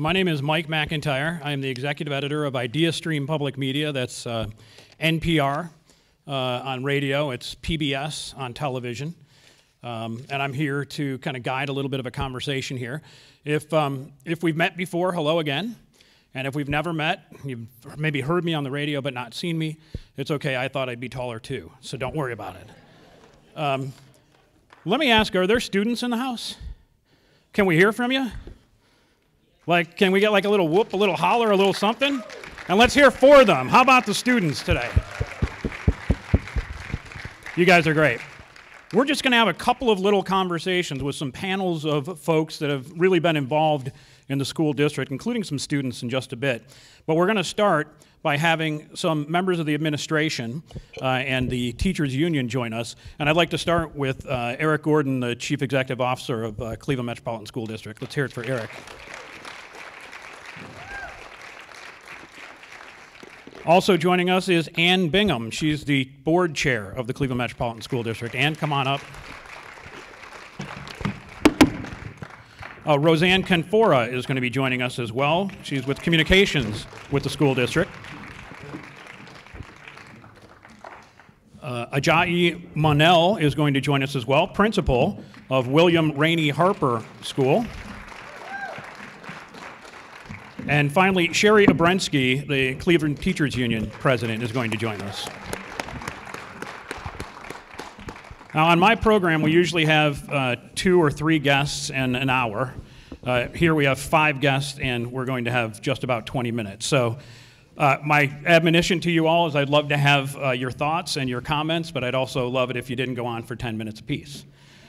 My name is Mike McIntyre. I am the executive editor of IdeaStream Public Media. That's NPR on radio. It's PBS on television. And I'm here to kind of guide a little bit of a conversation here. If we've met before, hello again. And if we've never met, you've maybe heard me on the radio but not seen me, it's okay. I thought I'd be taller too, so don't worry about it. Let me ask, are there students in the house? Can we hear from you? Like, can we get like a little whoop, a little holler, a little something? And let's hear for them. How about the students today? You guys are great. We're just going to have a couple of little conversations with some panels of folks that have really been involved in the school district, including some students in just a bit. But we're going to start by having some members of the administration and the teachers union join us. And I'd like to start with Eric Gordon, the Chief Executive Officer of Cleveland Metropolitan School District. Let's hear it for Eric. Also joining us is Ann Bingham. She's the board chair of the Cleveland Metropolitan School District. Ann, come on up. Roseanne Canfora is going to be joining us as well. She's with communications with the school district. Ajayi Monell is going to join us as well, principal of William Rainey Harper School. And finally, Sherry Abrensky, the Cleveland Teachers Union president, is going to join us. Now, on my program, we usually have 2 or 3 guests in an hour. Here we have 5 guests, and we're going to have just about 20 minutes. So my admonition to you all is I'd love to have your thoughts and your comments, but I'd also love it if you didn't go on for 10 minutes apiece.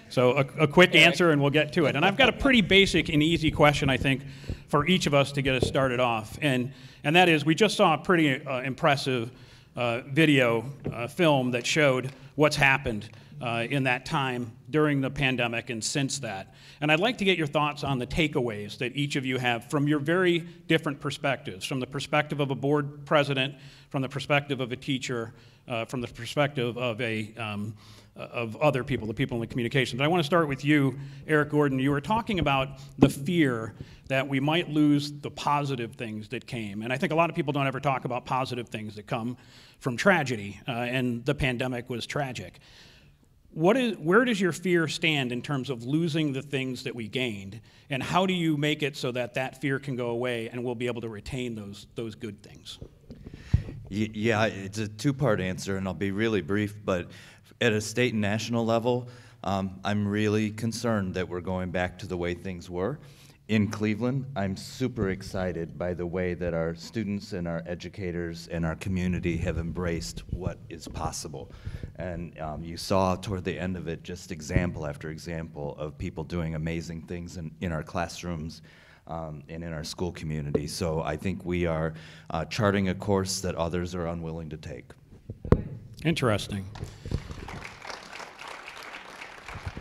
So a quick answer, and we'll get to it. And I've got a pretty basic and easy question, I think, for each of us to get us started off. And that is, we just saw a pretty impressive video film that showed what's happened in that time during the pandemic and since that. And I'd like to get your thoughts on the takeaways that each of you have from your very different perspectives, from the perspective of a board president, from the perspective of a teacher, from the perspective of other people, the people in the communications. I want to start with you, Eric Gordon. You were talking about the fear that we might lose the positive things that came. And I think a lot of people don't ever talk about positive things that come from tragedy, and the pandemic was tragic. Where does your fear stand in terms of losing the things that we gained, and how do you make it so that that fear can go away and we'll be able to retain those good things? Yeah, it's a 2-part answer, and I'll be really brief, but at a state and national level, I'm really concerned that we're going back to the way things were. In Cleveland, I'm super excited by the way that our students and our educators and our community have embraced what is possible. And you saw toward the end of it just example after example of people doing amazing things in our classrooms and in our school community. So I think we are charting a course that others are unwilling to take. Interesting.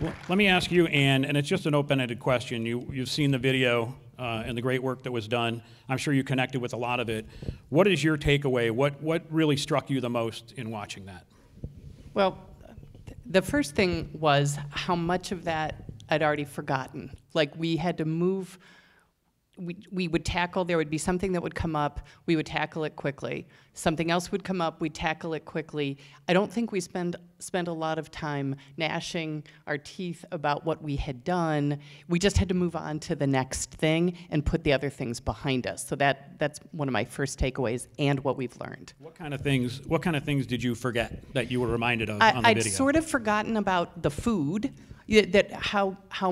Well, let me ask you, Ann, and it's just an open-ended question. You've seen the video and the great work that was done. I'm sure you connected with a lot of it. What is your takeaway? What really struck you the most in watching that? Well, the first thing was how much of that I'd already forgotten. Like, we had to move. We would tackle, there would be something that would come up, we would tackle it quickly. Something else would come up, we'd tackle it quickly. I don't think we spent a lot of time gnashing our teeth about what we had done. We just had to move on to the next thing and put the other things behind us. So that's one of my first takeaways and what we've learned. What kind of things did you forget that you were reminded of on the video? I'd sort of forgotten about the food, that how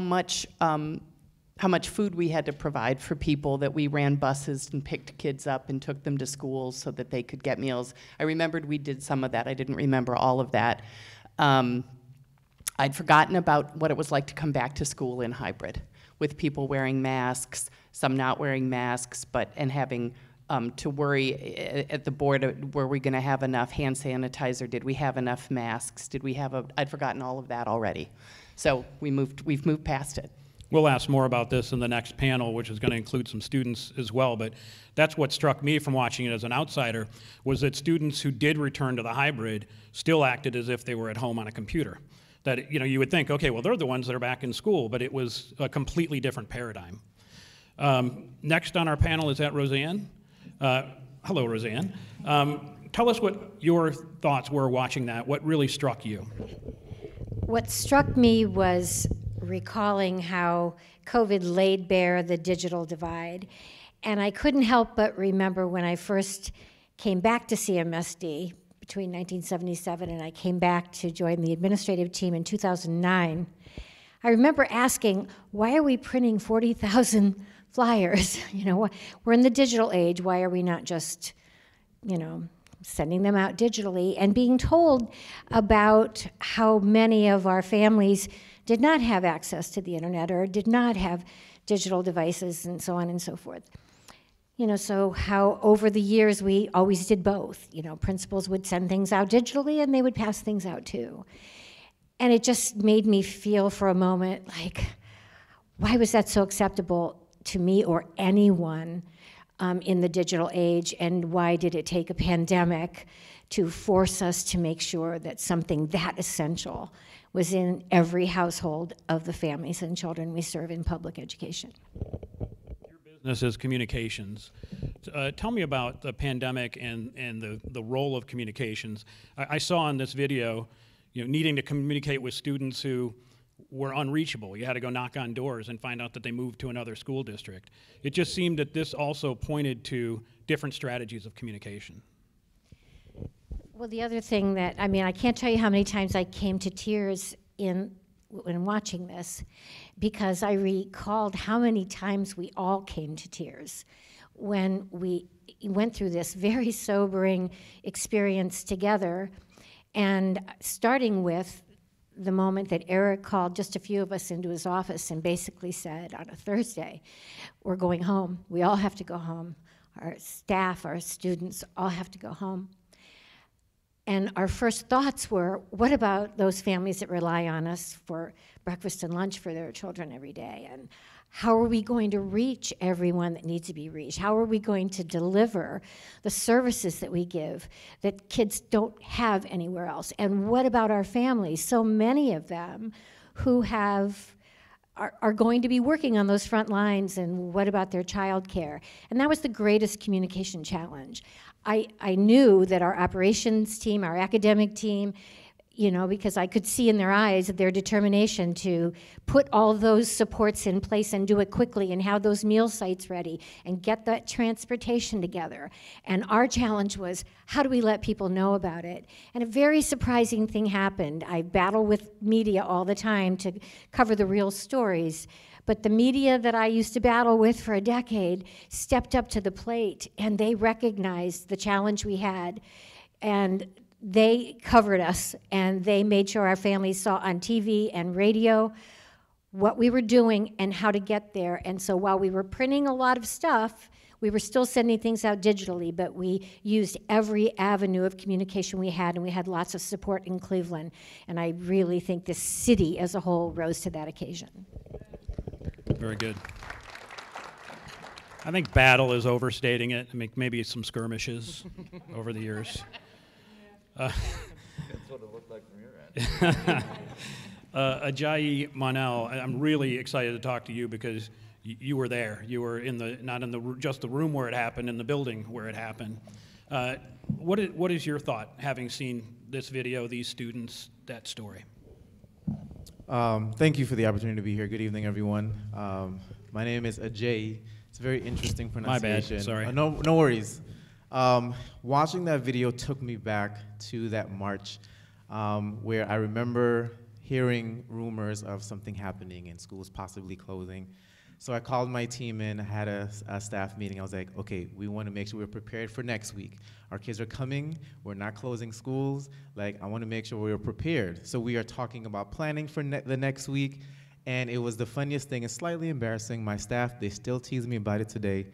much food we had to provide for people, that we ran buses and picked kids up and took them to schools so that they could get meals. I remembered we did some of that. I didn't remember all of that. I'd forgotten about what it was like to come back to school in hybrid, with people wearing masks, some not wearing masks, and having to worry at the board, were we going to have enough hand sanitizer? Did we have enough masks? I'd forgotten all of that already. So we've moved past it. We'll ask more about this in the next panel, which is going to include some students as well, but that's what struck me from watching it as an outsider, was that students who did return to the hybrid still acted as if they were at home on a computer. That, you would think, okay, well, they're the ones that are back in school, but it was a completely different paradigm. Next on our panel is that Roseanne. Hello, Roseanne. Tell us what your thoughts were watching that. What really struck you? What struck me was recalling how COVID laid bare the digital divide. And I couldn't help but remember when I first came back to CMSD between 1977 and I came back to join the administrative team in 2009. I remember asking, why are we printing 40,000 flyers? You know, we're in the digital age. Why are we not just, you know, sending them out digitally? And being told about how many of our families did not have access to the internet or did not have digital devices and so on and so forth. You know, so how over the years we always did both. You know, principals would send things out digitally and they would pass things out too. And it just made me feel for a moment like, why was that so acceptable to me or anyone in the digital age, and why did it take a pandemic to force us to make sure that something that essential was in every household of the families and children we serve in public education? Your business is communications. Tell me about the pandemic and the role of communications. I saw in this video, you know, needing to communicate with students who were unreachable. You had to go knock on doors and find out that they moved to another school district. It just seemed that this also pointed to different strategies of communication. Well, the other thing that, I mean, I can't tell you how many times I came to tears when watching this, because I recalled how many times we all came to tears when we went through this very sobering experience together. And starting with the moment that Eric called just a few of us into his office and basically said on a Thursday, we're going home. We all have to go home. Our staff, our students all have to go home. And our first thoughts were, what about those families that rely on us for breakfast and lunch for their children every day? And how are we going to reach everyone that needs to be reached? How are we going to deliver the services that we give that kids don't have anywhere else? And what about our families? So many of them who are going to be working on those front lines, and what about their child care? And that was the greatest communication challenge. I knew that our operations team, our academic team, you know, because I could see in their eyes their determination to put all those supports in place and do it quickly and have those meal sites ready and get that transportation together. And our challenge was, how do we let people know about it? And a very surprising thing happened. I battle with media all the time to cover the real stories, but the media that I used to battle with for a decade stepped up to the plate, and they recognized the challenge we had, and they covered us, and they made sure our families saw on TV and radio what we were doing and how to get there. And so while we were printing a lot of stuff, we were still sending things out digitally, but we used every avenue of communication we had, and we had lots of support in Cleveland. And I really think the city as a whole rose to that occasion. Very good. I think battle is overstating it. I mean, maybe some skirmishes over the years. That's what it looked like from your end. Ajayi Monel, I'm really excited to talk to you because you were there. You were not in just the room where it happened, in the building where it happened. What is your thought, having seen this video, these students, that story? Thank you for the opportunity to be here. Good evening, everyone. My name is Ajayi. It's a very interesting pronunciation. My bad, sorry. No worries. Watching that video took me back to that March where I remember hearing rumors of something happening and schools possibly closing. So I called my team in, I had a staff meeting. I was like, okay, we want to make sure we're prepared for next week. Our kids are coming, we're not closing schools. Like, I want to make sure we're prepared. So we are talking about planning for the next week, and it was the funniest thing. It's slightly embarrassing. My staff, they still tease me about it today.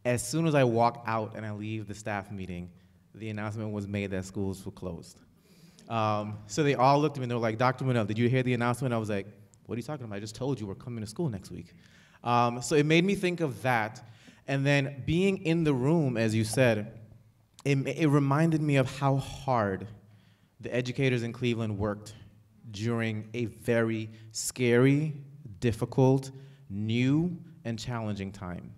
As soon as I walk out and I leave the staff meeting, the announcement was made that schools were closed. So they all looked at me and they were like, Dr. Monell, did you hear the announcement? I was like, what are you talking about? I just told you we're coming to school next week. So it made me think of that. And then being in the room, as you said, it reminded me of how hard the educators in Cleveland worked during a very scary, difficult, new, and challenging time.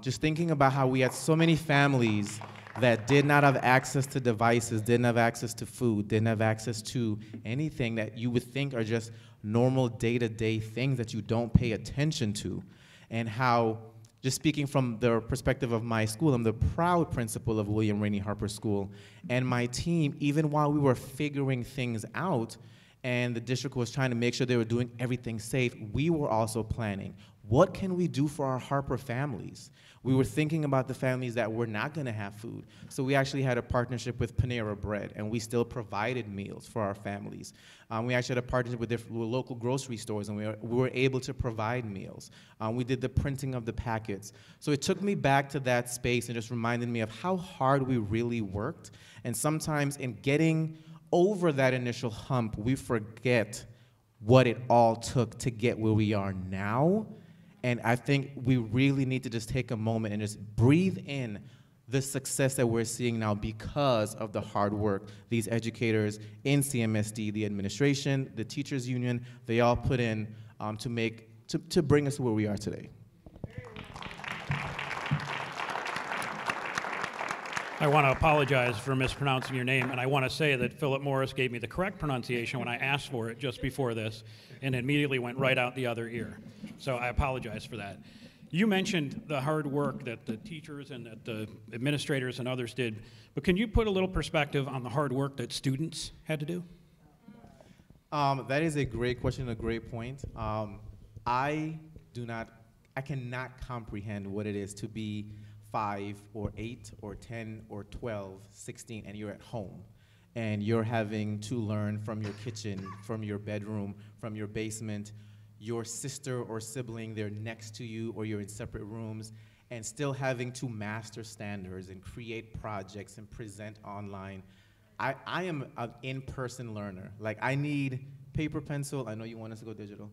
Just thinking about how we had so many families that did not have access to devices, didn't have access to food, didn't have access to anything that you would think are just normal day-to-day things that you don't pay attention to. And how, just speaking from the perspective of my school, I'm the proud principal of William Rainey Harper School, and my team, even while we were figuring things out, and the district was trying to make sure they were doing everything safe, we were also planning, what can we do for our Harper families? We were thinking about the families that were not gonna have food. So we actually had a partnership with Panera Bread, and we still provided meals for our families. We actually had a partnership with local grocery stores, and we were able to provide meals. We did the printing of the packets. So it took me back to that space and just reminded me of how hard we really worked. And sometimes in getting over that initial hump, we forget what it all took to get where we are now. And I think we really need to just take a moment and just breathe in the success that we're seeing now because of the hard work these educators in CMSD, the administration, the teachers union, they all put in to bring us to where we are today. I want to apologize for mispronouncing your name, and I want to say that Philip Morris gave me the correct pronunciation when I asked for it just before this, and it immediately went right out the other ear. So I apologize for that. You mentioned the hard work that the teachers and that the administrators and others did, but can you put a little perspective on the hard work that students had to do? That is a great question, a great point. I cannot comprehend what it is to be 5 or 8 or 10 or 12, 16, and you're at home. And you're having to learn from your kitchen, from your bedroom, from your basement, your sister or sibling, they're next to you, or you're in separate rooms, and still having to master standards and create projects and present online. I am an in-person learner. Like, I need paper, pencil. I know you want us to go digital.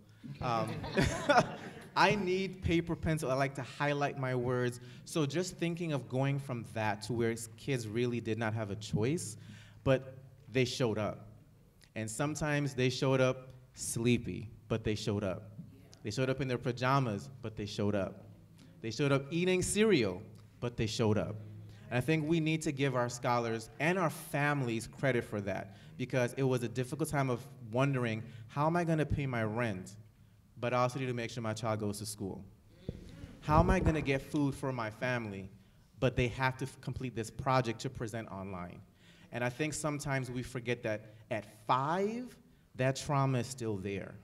I need paper, pencil. I like to highlight my words. So just thinking of going from that to where kids really did not have a choice, but they showed up. And sometimes they showed up sleepy, but they showed up. They showed up in their pajamas, but they showed up. They showed up eating cereal, but they showed up. And I think we need to give our scholars and our families credit for that, because it was a difficult time of wondering, how am I gonna pay my rent, but I also need to make sure my child goes to school? How am I gonna get food for my family, but they have to complete this project to present online? And I think sometimes we forget that at 5, that trauma is still there.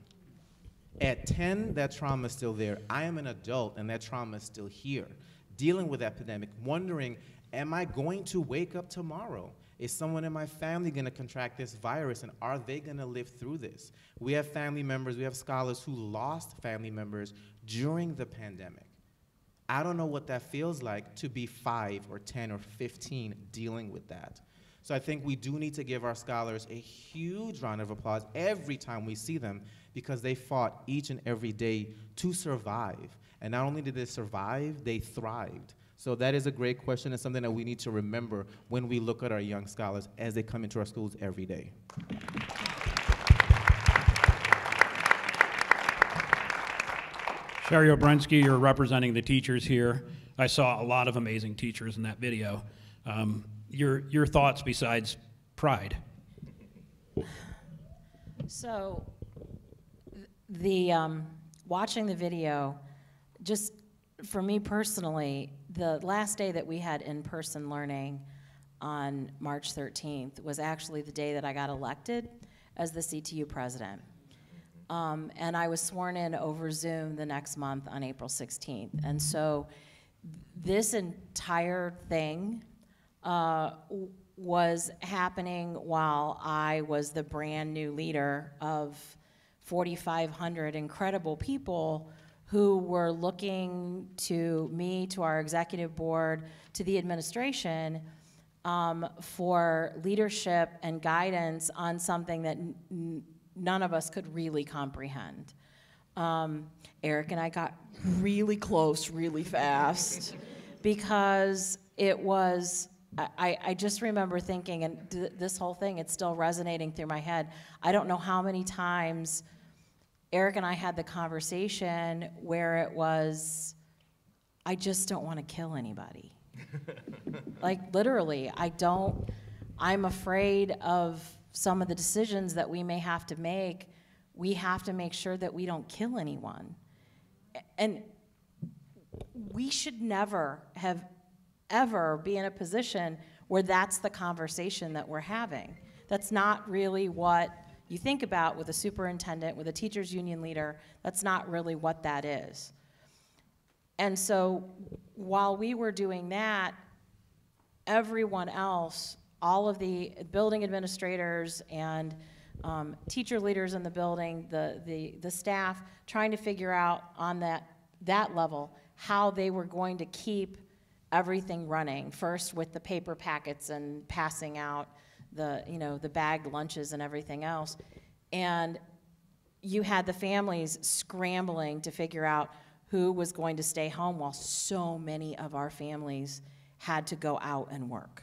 At 10, that trauma is still there. I am an adult, and that trauma is still here, dealing with that pandemic, wondering, am I going to wake up tomorrow? Is someone in my family gonna contract this virus, and are they gonna live through this? We have family members, we have scholars who lost family members during the pandemic. I don't know what that feels like to be 5 or 10 or 15 dealing with that. So I think we do need to give our scholars a huge round of applause every time we see them, because they fought each and every day to survive. And not only did they survive, they thrived. So that is a great question and something that we need to remember when we look at our young scholars as they come into our schools every day. Sherry Obrensky, you're representing the teachers here. I saw a lot of amazing teachers in that video. Your thoughts besides pride? So, watching the video, just for me personally, the last day that we had in-person learning on March 13th was actually the day that I got elected as the CTU president. And I was sworn in over Zoom the next month on April 16th. And so this entire thing was happening while I was the brand new leader of 4,500 incredible people who were looking to me, to our executive board, to the administration for leadership and guidance on something that none of us could really comprehend. Eric and I got really close really fast because it was, I just remember thinking, and this whole thing, it's still resonating through my head. I don't know how many times Eric and I had the conversation where it was, I just don't want to kill anybody. Like, literally, I'm afraid of some of the decisions that we may have to make. We have to make sure that we don't kill anyone. And we should never have ever be in a position where that's the conversation that we're having. That's not really what you think about with a superintendent, with a teachers union leader. That's not really what that is. And so while we were doing that, everyone else, all of the building administrators and teacher leaders in the building, the staff, trying to figure out on that level how they were going to keep everything running. First with the paper packets and passing out the bagged lunches and everything else. And you had the families scrambling to figure out who was going to stay home while so many of our families had to go out and work.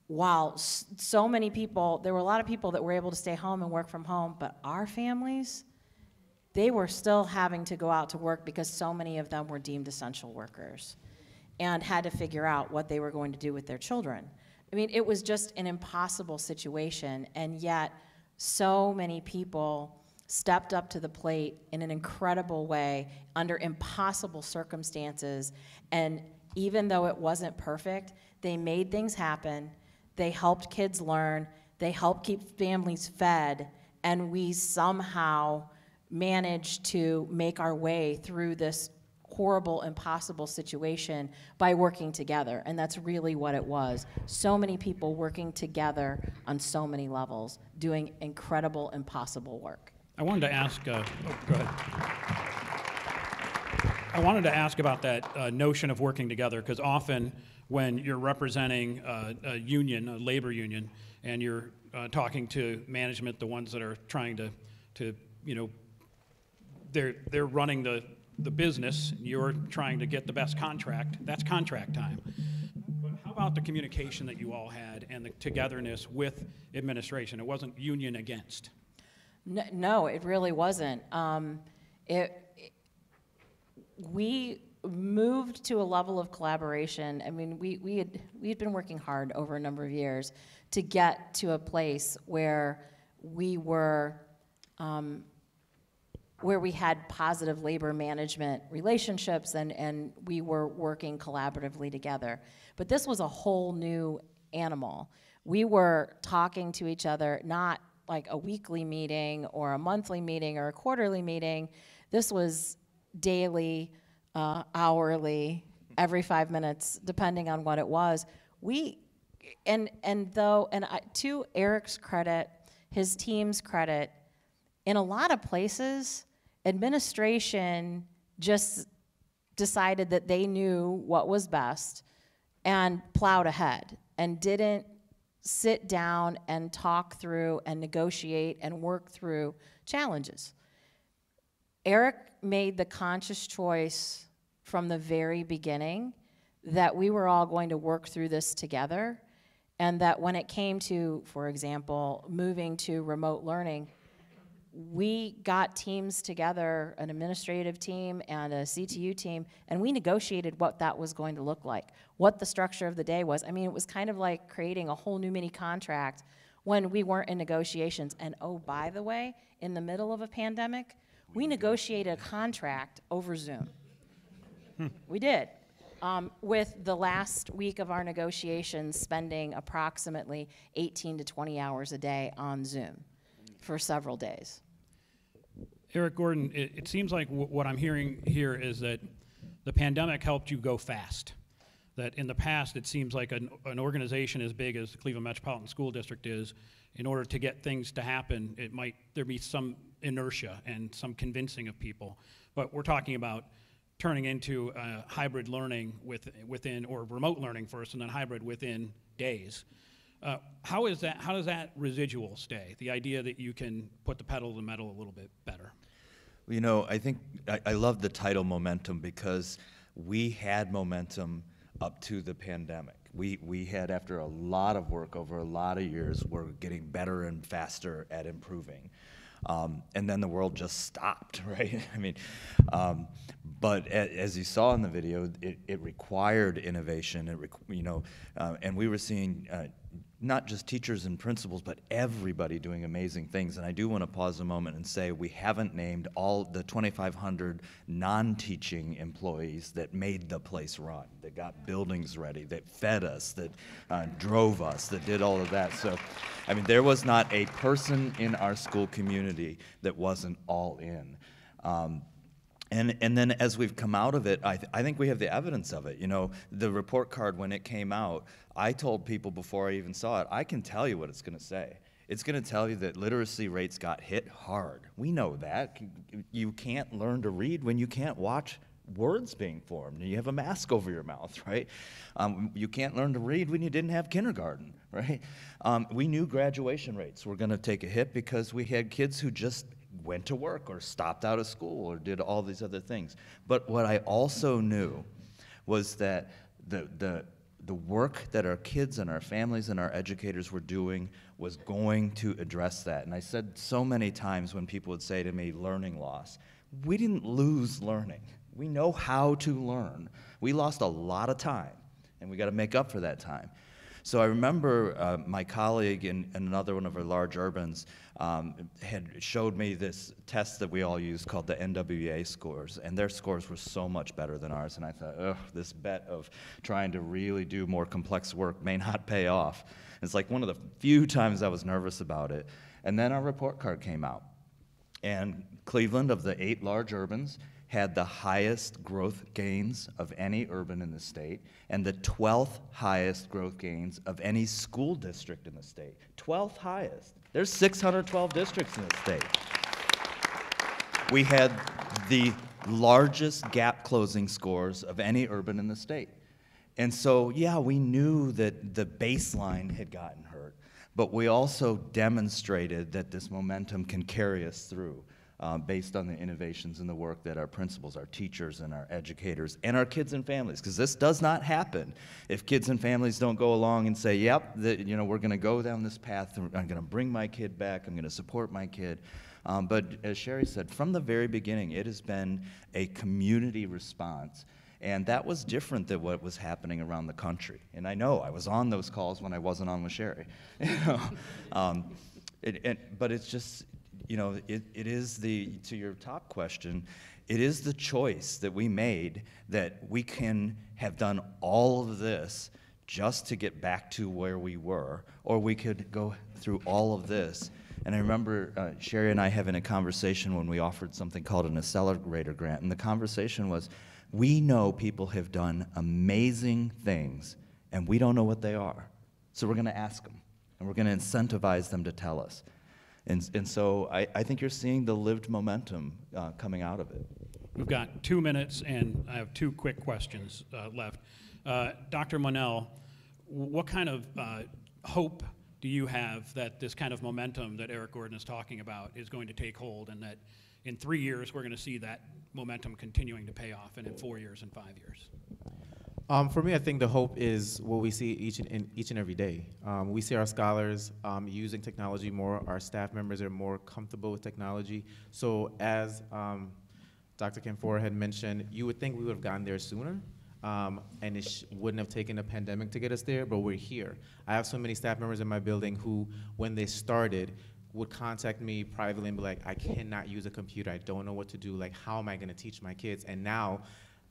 While so many people, there were a lot of people that were able to stay home and work from home, but our families, they were still having to go out to work because so many of them were deemed essential workers and had to figure out what they were going to do with their children. I mean, it was just an impossible situation, and yet so many people stepped up to the plate in an incredible way under impossible circumstances, and even though it wasn't perfect, they made things happen, they helped kids learn, they helped keep families fed, and we somehow managed to make our way through this horrible, impossible situation by working together, and that's really what it was. So many people working together on so many levels, doing incredible, impossible work. I wanted to ask, go ahead. I wanted to ask about that notion of working together, because often when you're representing a union, a labor union, and you're talking to management, the ones that are trying to they're running the business, you're trying to get the best contract, that's contract time. But how about the communication that you all had and the togetherness with administration? It wasn't union against. No, it really wasn't. We moved to a level of collaboration. I mean, we had been working hard over a number of years to get to a place where we were, where we had positive labor management relationships and we were working collaboratively together. But this was a whole new animal. We were talking to each other, not like a weekly meeting or a monthly meeting or a quarterly meeting. This was daily, hourly, every 5 minutes, depending on what it was. To Eric's credit, his team's credit, in a lot of places, administration just decided that they knew what was best and plowed ahead and didn't sit down and talk through and negotiate and work through challenges. Eric made the conscious choice from the very beginning that we were all going to work through this together, and that when it came to, for example, moving to remote learning, we got teams together, an administrative team and a CTU team, and we negotiated what that was going to look like, what the structure of the day was. I mean, it was kind of like creating a whole new mini contract when we weren't in negotiations. And oh, by the way, in the middle of a pandemic, we negotiated a contract over Zoom. We did. With the last week of our negotiations spending approximately 18 to 20 hours a day on Zoom for several days. Eric Gordon, it seems like what I'm hearing here is that the pandemic helped you go fast. That in the past, it seems like an organization as big as the Cleveland Metropolitan School District is, in order to get things to happen, there be some inertia and some convincing of people. But we're talking about turning into hybrid learning within, or remote learning first, and then hybrid within days. How does that residual stay? The idea that you can put the pedal to the metal a little bit better. You know, I think I love the title momentum, because we had momentum up to the pandemic. We had, after a lot of work over a lot of years, we're getting better and faster at improving. And then the world just stopped, right? I mean, but as you saw in the video, it required innovation. And we were seeing not just teachers and principals, but everybody doing amazing things. And I do want to pause a moment and say we haven't named all the 2,500 non-teaching employees that made the place run, that got buildings ready, that fed us, that drove us, that did all of that. So, I mean, there was not a person in our school community that wasn't all in. And then as we've come out of it, I think we have the evidence of it. You know, the report card, when it came out, I told people before I even saw it, I can tell you what it's going to say. It's going to tell you that literacy rates got hit hard. We know that. You can't learn to read when you can't watch words being formed and you have a mask over your mouth, right? You can't learn to read when you didn't have kindergarten, right? We knew graduation rates were going to take a hit because we had kids who just went to work or stopped out of school or did all these other things. But what I also knew was that the work that our kids and our families and our educators were doing was going to address that. And I said so many times when people would say to me, learning loss, we didn't lose learning. We know how to learn. We lost a lot of time, and we got to make up for that time. So I remember my colleague in another one of our large urbans had showed me this test that we all use called the NWEA scores, and their scores were so much better than ours, and I thought, ugh, this bet of trying to really do more complex work may not pay off. It's like one of the few times I was nervous about it. And then our report card came out, and Cleveland, of the 8 large urbans, had the highest growth gains of any urban in the state and the 12th highest growth gains of any school district in the state. 12th highest. There's 612 districts in the state. We had the largest gap closing scores of any urban in the state. And so, yeah, we knew that the baseline had gotten hurt, but we also demonstrated that this momentum can carry us through. Based on the innovations and the work that our principals, our teachers, and our educators, and our kids and families, because this does not happen if kids and families don't go along and say, yep, we're going to go down this path, I'm going to bring my kid back, I'm going to support my kid. But as Sherry said, from the very beginning, it has been a community response, and that was different than what was happening around the country. And I know, I was on those calls when I wasn't on with Sherry. But it's just, it is to your top question, it is the choice that we made that we can have done all of this just to get back to where we were, or we could go through all of this. And I remember Sherry and I having a conversation when we offered something called an accelerator grant, and the conversation was, we know people have done amazing things, and we don't know what they are. So we're going to ask them, and we're going to incentivize them to tell us. And so I think you're seeing the lived momentum coming out of it. We've got 2 minutes, and I have 2 quick questions left. Dr. Monell, what kind of hope do you have that this kind of momentum that Eric Gordon is talking about is going to take hold, and that in 3 years we're going to see that momentum continuing to pay off, and in 4 years and 5 years? For me, I think the hope is what we see each and every day. We see our scholars using technology more. Our staff members are more comfortable with technology. So as Dr. Kempfora had mentioned, you would think we would have gotten there sooner, and it wouldn't have taken a pandemic to get us there, but we're here. I have so many staff members in my building who, when they started, would contact me privately and be like, I cannot use a computer. I don't know what to do. Like, how am I going to teach my kids? And now,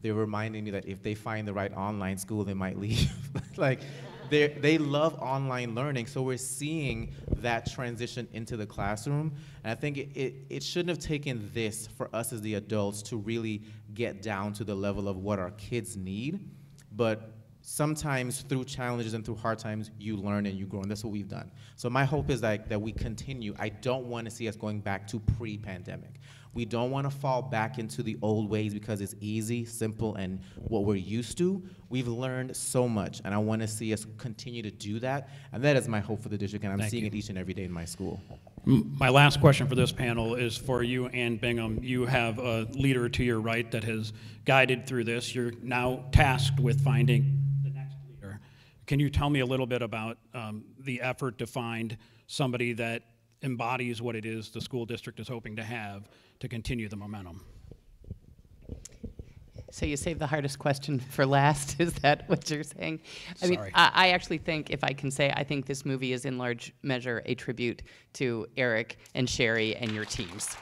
they're reminding me that if they find the right online school, they might leave. Like, they love online learning, so we're seeing that transition into the classroom. And I think it shouldn't have taken this for us as the adults to really get down to the level of what our kids need. But sometimes through challenges and through hard times, you learn and you grow, and that's what we've done. So my hope is that we continue. I don't want to see us going back to pre-pandemic. We don't want to fall back into the old ways because it's easy, simple, and what we're used to. We've learned so much, and I want to see us continue to do that, and that is my hope for the district, and I'm seeing it each and every day in my school. My last question for this panel is for you, Ann Bingham. You have a leader to your right that has guided through this. You're now tasked with finding the next leader. Can you tell me a little bit about the effort to find somebody that embodies what it is the school district is hoping to have to continue the momentum. So you saved the hardest question for last, is that what you're saying? I mean, Sorry. I actually think, if I can say, I think this movie is in large measure a tribute to Eric and Sherry and your teams.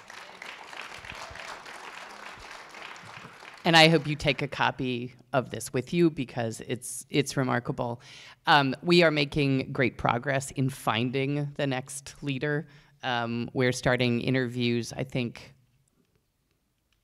And I hope you take a copy of this with you because it's remarkable. We are making great progress in finding the next leader. We're starting interviews, I think,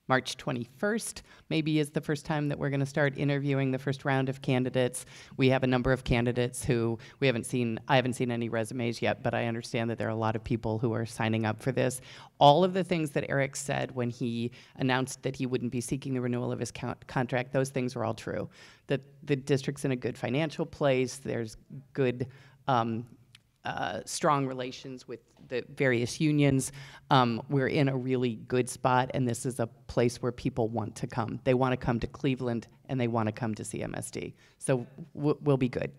March 21st maybe is the first time that we're going to start interviewing the first round of candidates. We have a number of candidates who I haven't seen any resumes yet, but I understand that there are a lot of people who are signing up for this. All of the things that Eric said when he announced that he wouldn't be seeking the renewal of his contract, those things are all true. That the district's in a good financial place, there's good strong relations with the various unions. We're in a really good spot, and this is a place where people want to come. They want to come to Cleveland, and they want to come to CMSD. So we'll be good.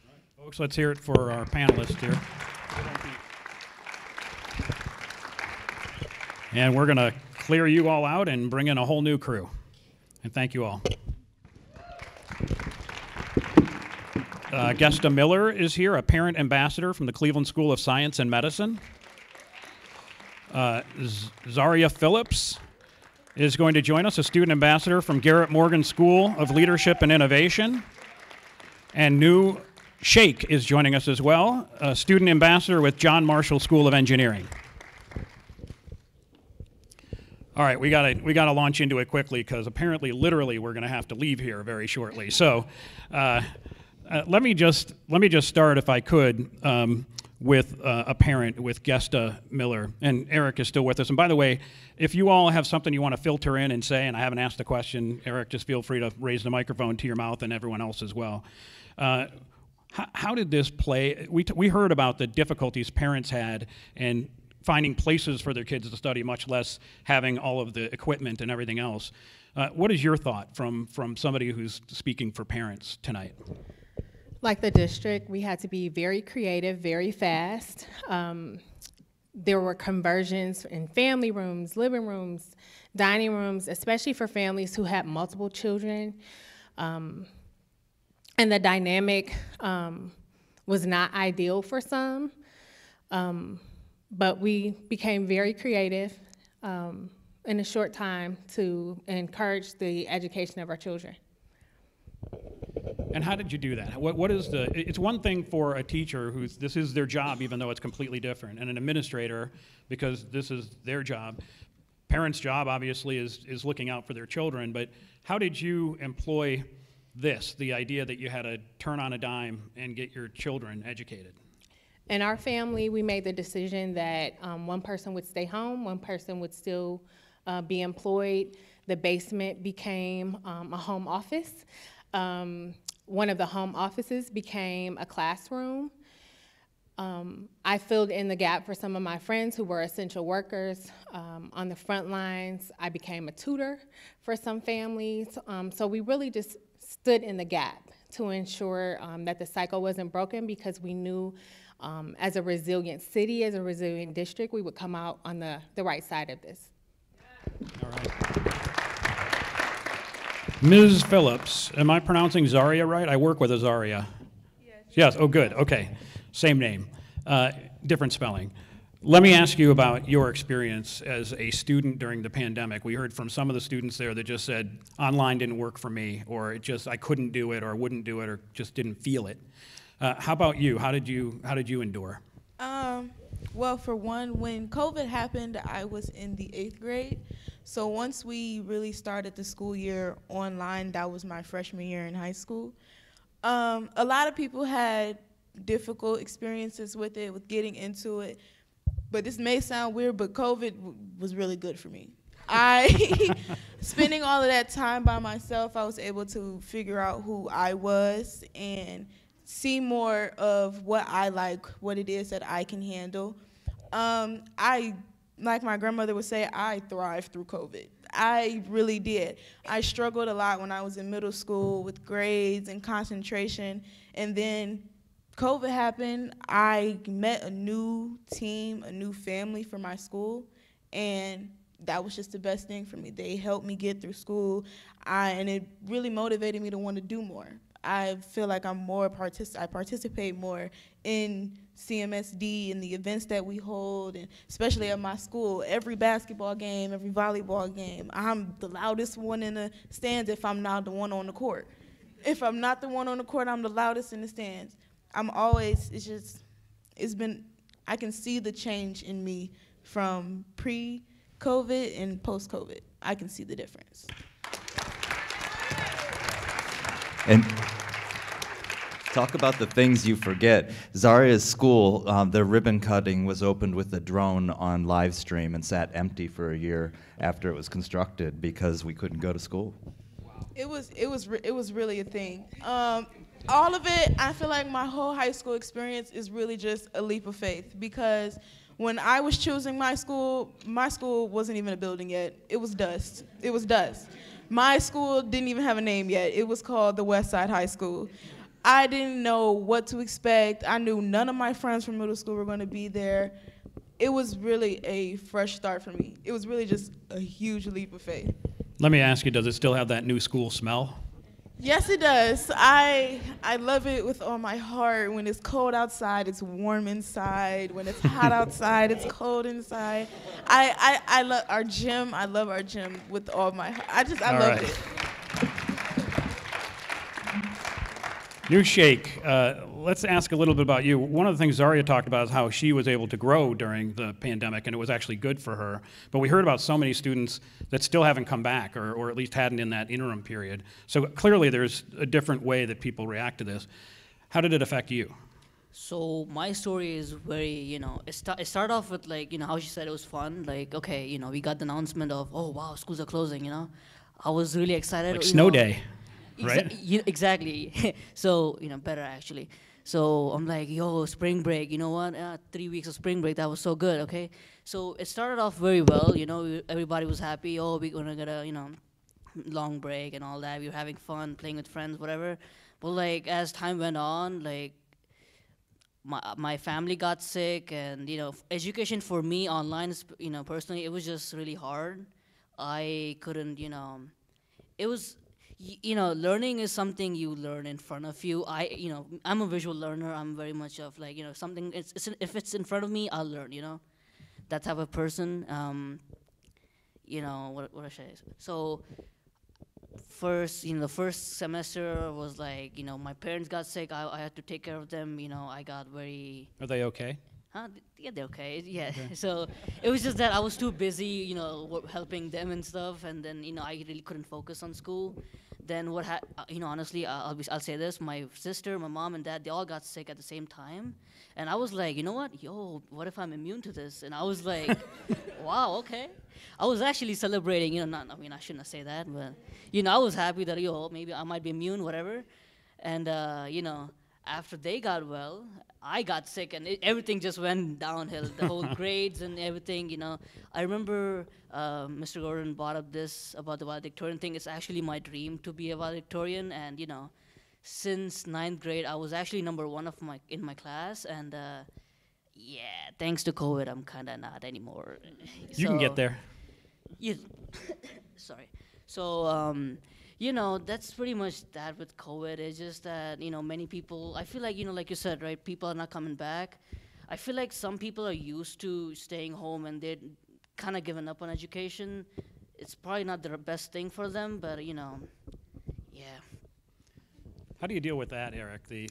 All right, folks, let's hear it for our panelists here. And we're going to clear you all out and bring in a whole new crew. And thank you all. Gesta Miller is here, a parent ambassador from the Cleveland School of Science and Medicine. Zaria Phillips is going to join us, a student ambassador from Garrett Morgan School of Leadership and Innovation. And New Sheikh is joining us as well, a student ambassador with John Marshall School of Engineering. All right, we gotta launch into it quickly because apparently, literally, we're going to have to leave here very shortly. So. Let me just start, if I could, with a parent, with Gesta Miller. And Eric is still with us. And by the way, if you all have something you want to filter in and say, and I haven't asked a question, Eric, just feel free to raise the microphone to your mouth, and everyone else as well. How did this play? We heard about the difficulties parents had in finding places for their kids to study, much less having all of the equipment and everything else. What is your thought from somebody who's speaking for parents tonight? Like the district, we had to be very creative, very fast. There were conversions in family rooms, living rooms, dining rooms, especially for families who had multiple children. And the dynamic was not ideal for some, but we became very creative in a short time to encourage the education of our children. And how did you do that? What is it's one thing for a teacher this is their job, even though it's completely different, and an administrator, because this is their job. Parents' job, obviously, is looking out for their children, but how did you employ the idea that you had to turn on a dime and get your children educated? In our family, we made the decision that one person would stay home, one person would still be employed. The basement became a home office. One of the home offices became a classroom. I filled in the gap for some of my friends who were essential workers on the front lines. I became a tutor for some families. So we really just stood in the gap to ensure that the cycle wasn't broken, because we knew as a resilient city, as a resilient district, we would come out on the right side of this. All right. Ms. Phillips, am I pronouncing Zaria right? I work with a Zaria. Yes, oh good, okay. Same name, different spelling. Let me ask you about your experience as a student during the pandemic. We heard from some of the students there that just said, online didn't work for me, or I couldn't do it, or wouldn't do it, or just didn't feel it. How about you? How did you endure? Well, for one, when COVID happened, I was in the 8th grade. So once we really started the school year online, that was my freshman year in high school. A lot of people had difficult experiences with it, with getting into it. But this may sound weird, but COVID was really good for me. Spending all of that time by myself, I was able to figure out who I was and see more of what I like, what it is that I can handle. Like my grandmother would say, I thrived through COVID. I really did. I struggled a lot when I was in middle school with grades and concentration, and then COVID happened, I met a new team, a new family for my school, and that was just the best thing for me. They helped me get through school, and it really motivated me to want to do more. I feel like I participate more in CMSD and the events that we hold, and especially at my school. Every basketball game, every volleyball game, I'm the loudest one in the stands if I'm not the one on the court. If I'm not the one on the court, I'm the loudest in the stands. I can see the change in me from pre-COVID and post-COVID. I can see the difference. And talk about the things you forget. Zaria's school, their ribbon cutting was opened with a drone on live stream and sat empty for a year after it was constructed because we couldn't go to school. It was really a thing. All of it, I feel like my whole high school experience is really just a leap of faith, because when I was choosing my school wasn't even a building yet. It was dust. It was dust. My school didn't even have a name yet. It was called the West Side High School. I didn't know what to expect. I knew none of my friends from middle school were going to be there. It was really a fresh start for me. It was really just a huge leap of faith. Let me ask you, does it still have that new school smell? Yes, it does. I love it with all my heart. When it's cold outside, it's warm inside. When it's hot outside, it's cold inside. I love our gym. I love our gym with all my heart. I love it. New Shake, let's ask a little bit about you. One of the things Zaria talked about is how she was able to grow during the pandemic, and it was actually good for her. But we heard about so many students that still haven't come back, or at least hadn't in that interim period. So clearly there's a different way that people react to this. How did it affect you? So my story is very, it started off with how she said it was fun. Like, okay, we got the announcement of, oh, wow, schools are closing, I was really excited. Like snow day. Right? Exactly. So, better actually. So I'm like, yo, spring break, you know what? 3 weeks of spring break, that was so good, okay? So it started off very well, everybody was happy. Oh, we're gonna get a, long break and all that. We were having fun, playing with friends, whatever. But as time went on, my family got sick, and education for me online, personally, it was just really hard. I couldn't, it was. Learning is something you learn in front of you. I'm a visual learner. I'm very much of something. If it's in front of me, I'll learn. That type of person. What should I say? So the first semester was my parents got sick. I had to take care of them. I got very. Are they okay? Yeah, they're okay. Yeah. Okay. So it was just that I was too busy, helping them and stuff, and then I really couldn't focus on school. Then honestly, I'll say this: my sister, my mom, and dad, they all got sick at the same time, and I was like, you know what? Yo, what if I'm immune to this? And I was like, wow, okay. I was actually celebrating. I shouldn't say that, but I was happy that maybe I might be immune, whatever. And after they got well, I got sick, and everything just went downhill. The whole grades and everything, I remember Mr. Gordon brought up this about the valedictorian thing. It's actually my dream to be a valedictorian, and since 9th grade, I was actually number 1 in my class, and thanks to COVID, I'm kind of not anymore. You can get there. Yeah. Sorry. So. That's pretty much that with COVID. It's just that, many people, I feel like, like you said, right, people are not coming back. I feel like some people are used to staying home and they're kind of giving up on education. It's probably not the best thing for them, but, yeah. How do you deal with that, Eric? The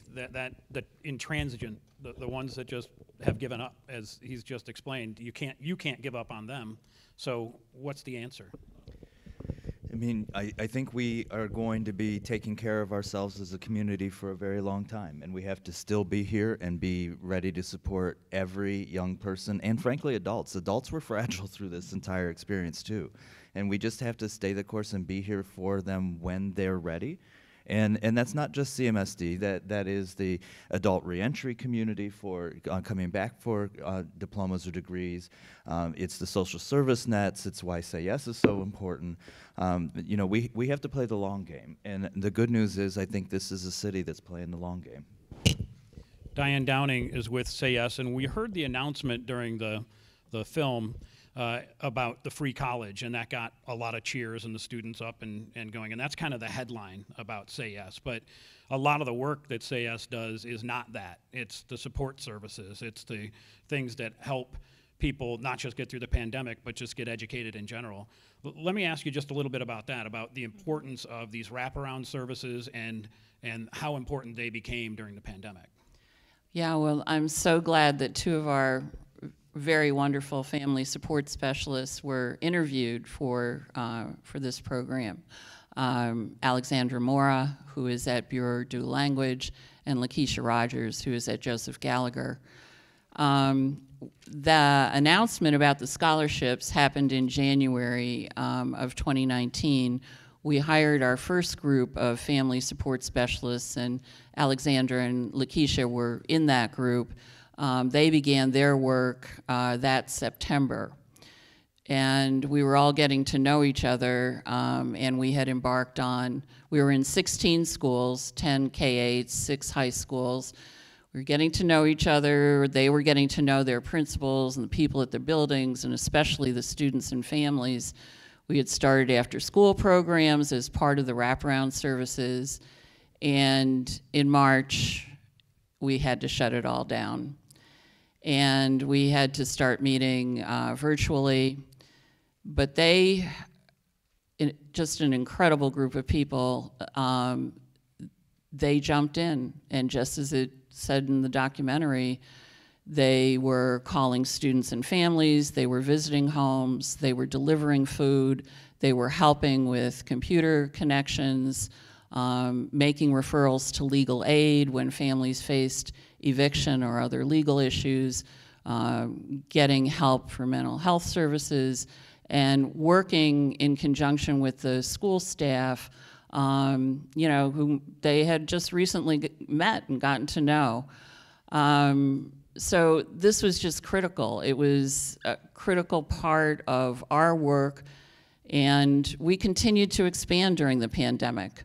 intransigent, the ones that just have given up, as he's just explained. You can't give up on them. So what's the answer? I think we are going to be taking care of ourselves as a community for a very long time, and we have to still be here and be ready to support every young person, and frankly adults. Adults were fragile through this entire experience too, and we just have to stay the course and be here for them when they're ready. And that's not just CMSD, that is the adult reentry community for coming back for diplomas or degrees. It's the social service nets. It's why Say Yes is so important. We have to play the long game. And the good news is I think this is a city that's playing the long game. Diane Downing is with Say Yes, and we heard the announcement during the film about the free college, and that got a lot of cheers and the students up and going, and that's kind of the headline about Say Yes. But a lot of the work that Say Yes does is not that. It's the support services. It's the things that help people not just get through the pandemic, but just get educated in general. Let me ask you just a little bit about that, about the importance of these wraparound services and how important they became during the pandemic. Yeah, well, I'm so glad that two of our very wonderful family support specialists were interviewed for this program. Alexandra Mora, who is at Bureau du Language, and Lakeisha Rogers, who is at Joseph Gallagher. The announcement about the scholarships happened in January of 2019. We hired our first group of family support specialists, and Alexandra and Lakeisha were in that group. They began their work that September. And we were all getting to know each other, and we had embarked on, we were in 16 schools, 10 K-8s, 6 high schools. We were getting to know each other. They were getting to know their principals and the people at the buildings, and especially the students and families. We had started after school programs as part of the wraparound services. And in March, we had to shut it all down. And we had to start meeting virtually. But they, just an incredible group of people, they jumped in. And just as it said in the documentary, they were calling students and families, they were visiting homes, they were delivering food, they were helping with computer connections, making referrals to legal aid when families faced eviction or other legal issues, getting help for mental health services, and working in conjunction with the school staff, you know, whom they had just recently met and gotten to know. So this was just critical. It was a critical part of our work, and we continued to expand during the pandemic.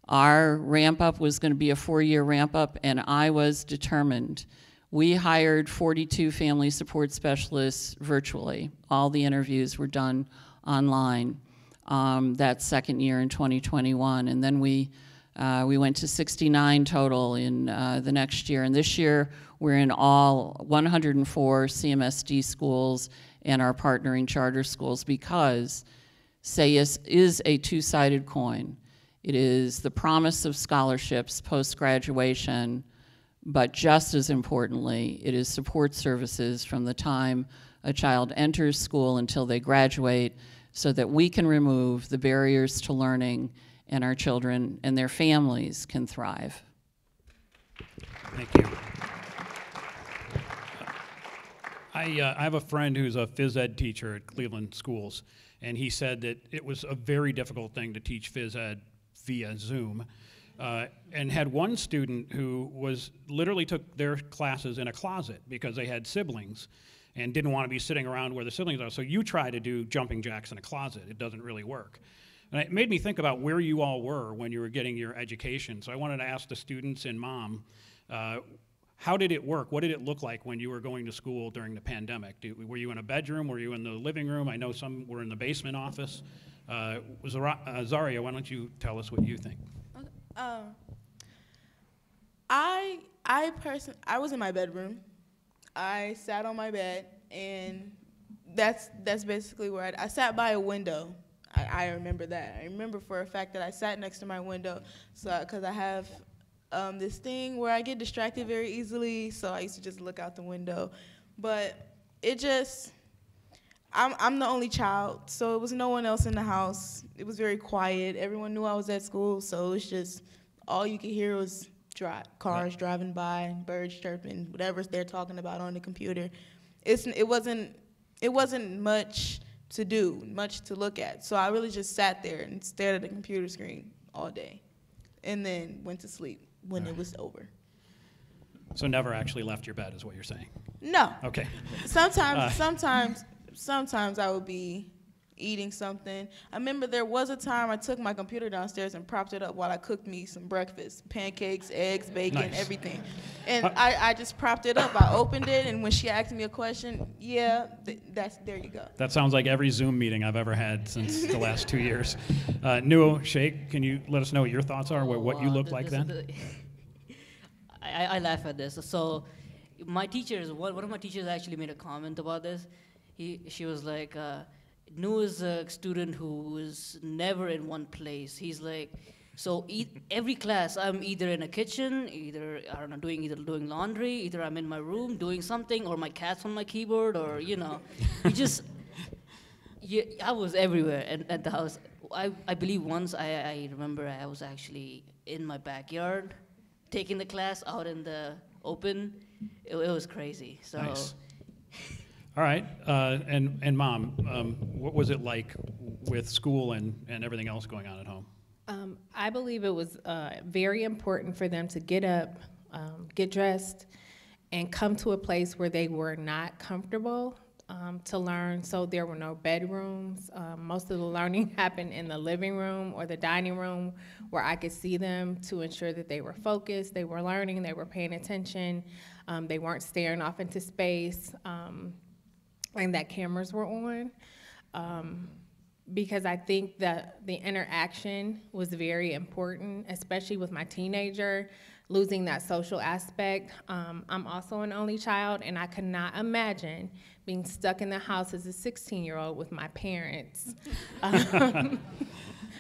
Our ramp up was going to be a 4-year ramp up, and I was determined. We hired 42 family support specialists virtually. All the interviews were done online that second year in 2021, and then we went to 69 total in the next year, and this year we're in all 104 CMSD schools and our partnering charter schools, because Say Yes is a two-sided coin. It is the promise of scholarships post-graduation, but just as importantly, it is support services from the time a child enters school until they graduate, so that we can remove the barriers to learning and our children and their families can thrive. Thank you. I have a friend who's a phys ed teacher at Cleveland schools, and he said that it was a very difficult thing to teach phys ed via Zoom, and had one student who literally took their classes in a closet because they had siblings and didn't want to be sitting around where the siblings are. So you try to do jumping jacks in a closet. It doesn't really work. And it made me think about where you all were when you were getting your education. So I wanted to ask the students and mom, how did it work? What did it look like when you were going to school during the pandemic? Were you in a bedroom? Were you in the living room? I know some were in the basement office. Zaria, why don't you tell us what you think? I was in my bedroom. I sat on my bed, and that's basically where I sat by a window. I remember that. I remember for a fact that I sat next to my window, because I have this thing where I get distracted very easily, so I used to just look out the window. But I'm the only child, so it was no one else in the house. It was very quiet. Everyone knew I was at school, so it was just, all you could hear was cars driving by, birds chirping, whatever they're talking about on the computer. It wasn't much to do, much to look at. So I really just sat there and stared at the computer screen all day, and then went to sleep when it was over. So never actually left your bed is what you're saying? No. Okay. Sometimes I would be, eating something. I remember there was a time I took my computer downstairs and propped it up while I cooked me some breakfast, pancakes, eggs, bacon, Nice. everything. And I just propped it up. I opened it, and when she asked me a question, yeah, there you go. That sounds like every Zoom meeting I've ever had since the last 2 years. Nuo, Sheikh, can you let us know what your thoughts are, what you looked like then? I laugh at this. So my teachers, one of my teachers actually made a comment about this. She was like, Nu is a student who is never in one place. He's like, so every class I'm either in a kitchen, either, I don't know, doing laundry, either I'm in my room doing something, or my cat's on my keyboard, or, you know, I was everywhere at the house. I believe once I remember I was actually in my backyard taking the class out in the open. It was crazy. So. Nice. All right, and Mom, what was it like with school and everything else going on at home? I believe it was very important for them to get up, get dressed, and come to a place where they were not comfortable to learn. So there were no bedrooms. Most of the learning happened in the living room or the dining room, where I could see them to ensure that they were focused, they were learning, they were paying attention, they weren't staring off into space, and that cameras were on. Because I think that the interaction was very important, especially with my teenager, losing that social aspect. I'm also an only child, and I could not imagine being stuck in the house as a 16-year-old with my parents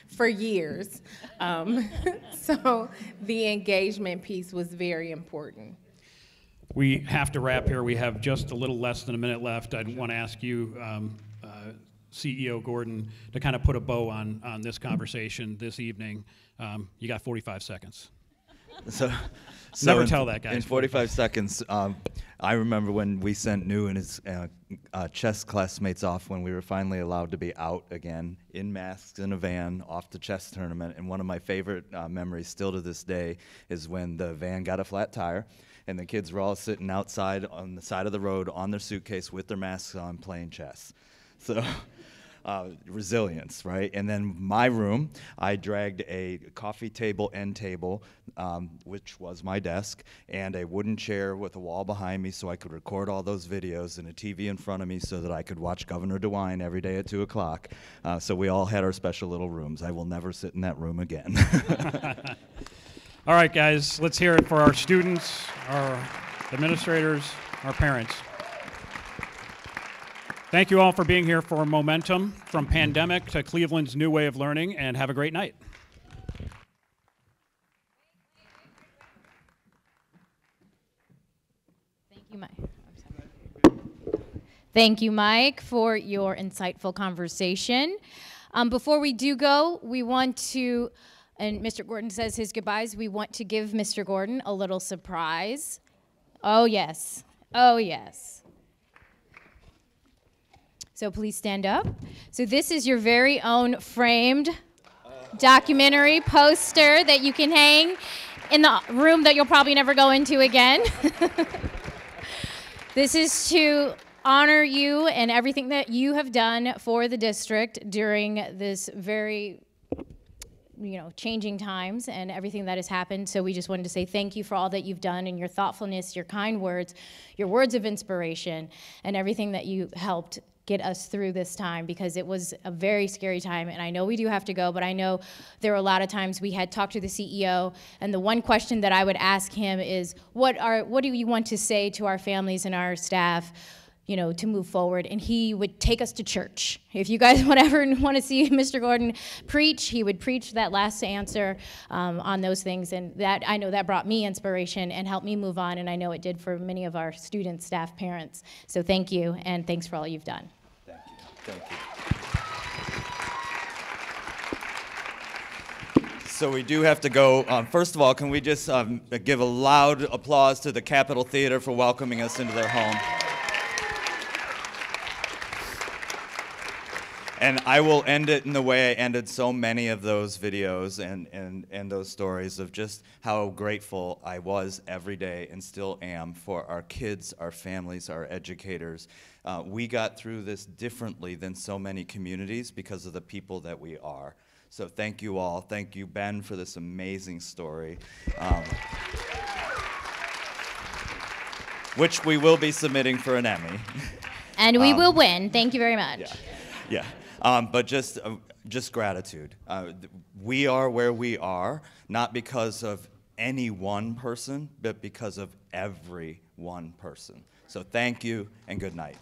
for years. So the engagement piece was very important. We have to wrap here. We have just a little less than a minute left. I'd want to ask you, CEO Gordon, to kind of put a bow on this conversation this evening. You got 45 seconds. So Never tell that, guys. In 45 seconds, I remember when we sent Nu and his chess classmates off when we were finally allowed to be out again, in masks, in a van, off the chess tournament. And one of my favorite memories still to this day is when the van got a flat tire, and the kids were all sitting outside on the side of the road on their suitcase with their masks on playing chess. So resilience, right? And then my room, I dragged a coffee table end table, which was my desk, and a wooden chair with a wall behind me so I could record all those videos, and a TV in front of me so that I could watch Governor DeWine every day at 2 o'clock. So we all had our special little rooms. I will never sit in that room again. All right, guys, let's hear it for our students, our administrators, our parents. Thank you all for being here for Momentum, from pandemic to Cleveland's new way of learning, and have a great night. Thank you, Mike. Thank you, Mike, for your insightful conversation. Before we do go, we want to, and Mr. Gordon says his goodbyes, we want to give Mr. Gordon a little surprise. Oh, yes. Oh, yes. So please stand up. So this is your very own framed documentary poster that you can hang in the room that you'll probably never go into again. This is to honor you and everything that you have done for the district during this very, changing times and everything that has happened. So we just wanted to say thank you for all that you've done and your thoughtfulness, your kind words, your words of inspiration, and everything that you helped get us through this time, because it was a very scary time. And I know we do have to go, but I know there were a lot of times we had talked to the CEO, and the one question that I would ask him is, what do you want to say to our families and our staff, to move forward? And he would take us to church. If you guys want to see Mr. Gordon preach, he would preach that last answer on those things. And that, I know that brought me inspiration and helped me move on, and I know it did for many of our students, staff, parents. So thank you, and thanks for all you've done. Thank you. So we do have to go. First of all, can we just give a loud applause to the Capitol Theater for welcoming us into their home? And I will end it in the way I ended so many of those videos and those stories of just how grateful I was every day and still am for our kids, our families, our educators. We got through this differently than so many communities because of the people that we are. So thank you all. Thank you, Ben, for this amazing story, which we will be submitting for an Emmy. And we will win. Thank you very much. Yeah. But just gratitude. We are where we are, not because of any one person, but because of every one person. So thank you and good night.